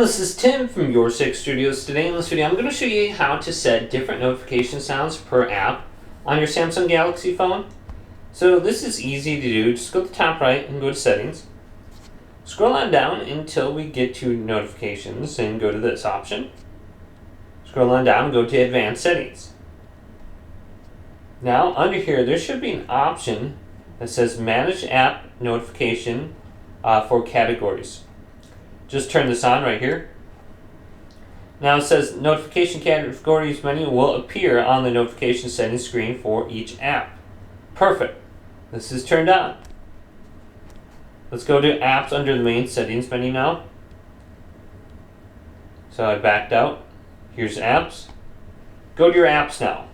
This is Tim from Your Six Studios. Today in this video I'm going to show you how to set different notification sounds per app on your Samsung Galaxy phone. So this is easy to do. Just go to the top right and go to settings. Scroll on down until we get to notifications and go to this option. Scroll on down and go to advanced settings. Now under here there should be an option that says manage app notification for categories. Just turn this on right here. Now it says notification categories menu will appear on the notification settings screen for each app. Perfect. This is turned on. Let's go to apps under the main settings menu now. So I backed out. Here's apps. Go to your apps now.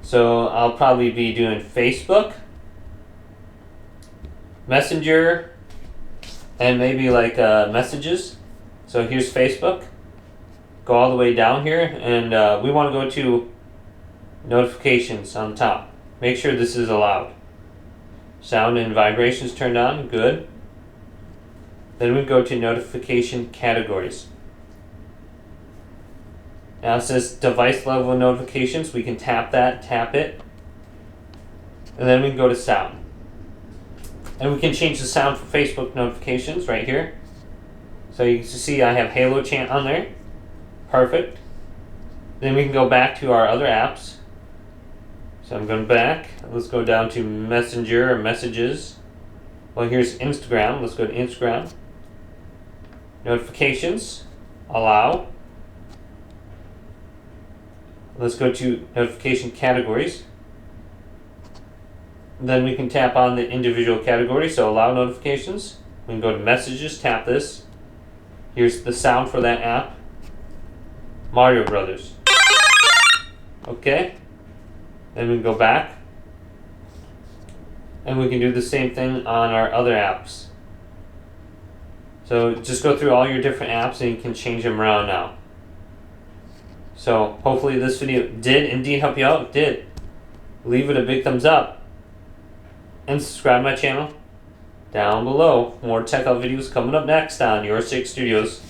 So I'll probably be doing Facebook, Messenger, and maybe like messages. So here's Facebook. Go all the way down here and we want to go to notifications on the top. Make sure this is allowed. Sound and vibrations turned on, good. Then we go to notification categories. Now it says device level notifications. We can tap that, tap it. And then we can go to sound. And we can change the sound for Facebook notifications right here. So you can see I have Halo Chant on there. Perfect. Then we can go back to our other apps. So I'm going back. Let's go down to Messenger or Messages. Well, here's Instagram. Let's go to Instagram. Notifications. Allow. Let's go to notification categories. Then we can tap on the individual category, so allow notifications. We can go to messages, tap this. Here's the sound for that app. Mario Brothers. Okay. Then we can go back. And we can do the same thing on our other apps. So just go through all your different apps and you can change them around now. So hopefully this video did indeed help you out. If it did, leave it a big thumbs up. And subscribe to my channel down below. More tech out videos coming up next on Your Six Studios.